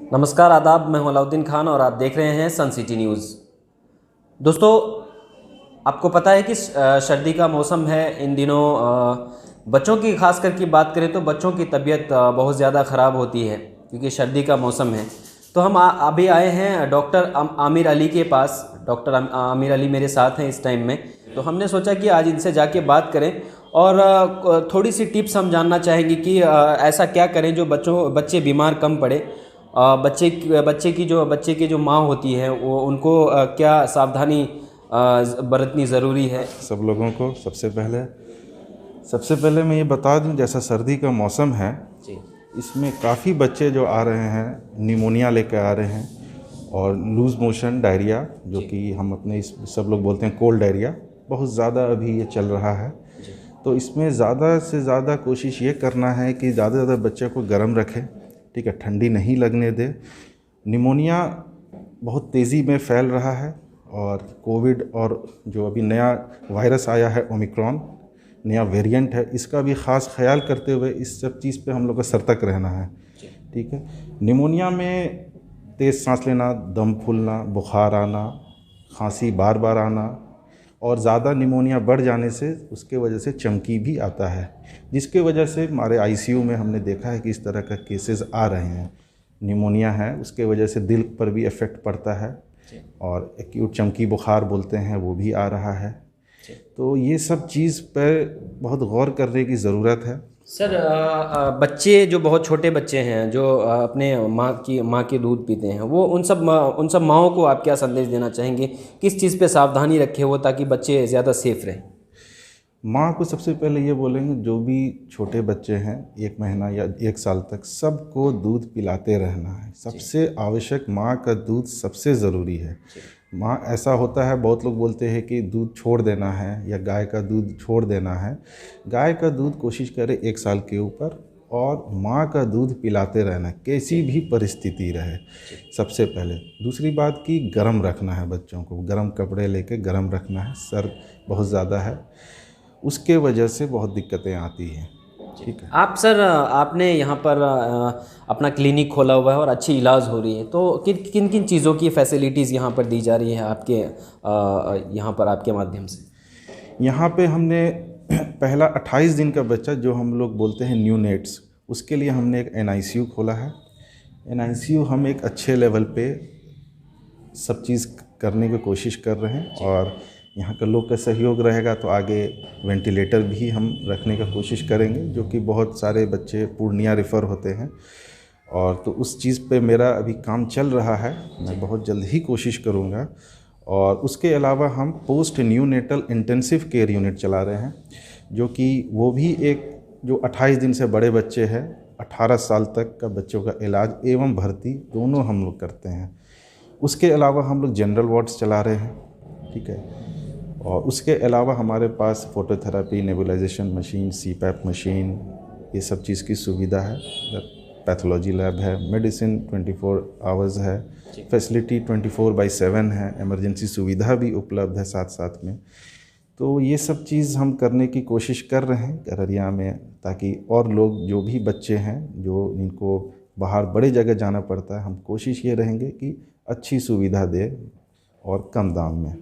नमस्कार आदाब, मैं हूं अलाउद्दीन खान और आप देख रहे हैं सन सिटी न्यूज़। दोस्तों, आपको पता है कि सर्दी का मौसम है। इन दिनों बच्चों की खास करके बात करें तो बच्चों की तबीयत बहुत ज़्यादा ख़राब होती है क्योंकि सर्दी का मौसम है। तो हम अभी आए हैं डॉक्टर आमिर अली के पास। डॉक्टर आमिर अली मेरे साथ हैं इस टाइम में। तो हमने सोचा कि आज इनसे जाके बात करें और थोड़ी सी टिप्स हम जानना चाहेंगे कि ऐसा क्या करें जो बच्चे बीमार कम पड़े। बच्चे की जो माँ होती है वो उनको क्या सावधानी बरतनी ज़रूरी है। सब लोगों को सबसे पहले मैं ये बता दूं, जैसा सर्दी का मौसम है जी इसमें काफ़ी बच्चे जो आ रहे हैं निमोनिया लेकर आ रहे हैं और लूज़ मोशन डायरिया, जो कि हम अपने इस सब लोग बोलते हैं कोल्ड डायरिया, बहुत ज़्यादा अभी ये चल रहा है। तो इसमें ज़्यादा से ज़्यादा कोशिश ये करना है कि ज़्यादा से ज़्यादा बच्चे को गर्म रखें, ठीक है, ठंडी नहीं लगने दे। निमोनिया बहुत तेज़ी में फैल रहा है और कोविड और जो अभी नया वायरस आया है ओमिक्रॉन, नया वेरिएंट है, इसका भी ख़ास ख्याल करते हुए इस सब चीज़ पे हम लोग को सतर्क रहना है, ठीक है। निमोनिया में तेज़ सांस लेना, दम फूलना, बुखार आना, खांसी बार बार आना और ज़्यादा निमोनिया बढ़ जाने से उसके वजह से चमकी भी आता है, जिसके वजह से हमारे आईसीयू में हमने देखा है कि इस तरह का केसेस आ रहे हैं। निमोनिया है, उसके वजह से दिल पर भी इफ़ेक्ट पड़ता है और एक्यूट चमकी बुखार बोलते हैं वो भी आ रहा है। तो ये सब चीज़ पर बहुत गौर करने की ज़रूरत है। सर, बच्चे जो बहुत छोटे बच्चे हैं जो अपने माँ की दूध पीते हैं, वो उन सब माँओं को आप क्या संदेश देना चाहेंगे? किस चीज़ पे सावधानी रखें वो ताकि बच्चे ज़्यादा सेफ रहें? माँ को सबसे पहले ये बोलेंगे, जो भी छोटे बच्चे हैं 1 महीना या 1 साल तक, सबको दूध पिलाते रहना है। सबसे आवश्यक माँ का दूध सबसे ज़रूरी है। माँ, ऐसा होता है बहुत लोग बोलते हैं कि दूध छोड़ देना है या गाय का दूध छोड़ देना है। गाय का दूध कोशिश करें 1 साल के ऊपर और माँ का दूध पिलाते रहना, कैसी भी परिस्थिति रहे, सबसे पहले। दूसरी बात कि गर्म रखना है बच्चों को, गर्म कपड़े लेके गर्म रखना है। सर बहुत ज़्यादा है, उसके वजह से बहुत दिक्कतें आती हैं, ठीक है। आप सर, आपने यहाँ पर अपना क्लिनिक खोला हुआ है और अच्छी इलाज हो रही है, तो किन किन चीज़ों की फैसिलिटीज़ यहाँ पर दी जा रही है आपके यहाँ पर आपके माध्यम से? यहाँ पे हमने पहला 28 दिन का बच्चा, जो हम लोग बोलते हैं न्यू नेट्स, उसके लिए हमने एक एनआईसीयू खोला है। एनआईसीयू हम एक अच्छे लेवल पे सब चीज़ करने की कोशिश कर रहे हैं और यहाँ का लोग का सहयोग रहेगा तो आगे वेंटिलेटर भी हम रखने का कोशिश करेंगे, जो कि बहुत सारे बच्चे पूर्णिया रेफ़र होते हैं। और तो उस चीज़ पे मेरा अभी काम चल रहा है, मैं बहुत जल्द ही कोशिश करूँगा। और उसके अलावा हम post neonatal intensive care unit चला रहे हैं, जो कि वो भी एक, जो 28 दिन से बड़े बच्चे हैं, 18 साल तक का बच्चों का इलाज एवं भर्ती दोनों हम लोग करते हैं। उसके अलावा हम लोग जनरल वार्ड्स चला रहे हैं, ठीक है। और उसके अलावा हमारे पास phototherapy, nebulization machine, CPAP machine, ये सब चीज़ की सुविधा है। पैथोलॉजी लैब है, मेडिसिन 24 आवर्स है, फैसिलिटी 24/7 है, इमरजेंसी सुविधा भी उपलब्ध है साथ साथ में। तो ये सब चीज़ हम करने की कोशिश कर रहे हैं अररिया में, ताकि और लोग, जो भी बच्चे हैं जो इनको बाहर बड़ी जगह जाना पड़ता है, हम कोशिश ये रहेंगे कि अच्छी सुविधा दें और कम दाम में।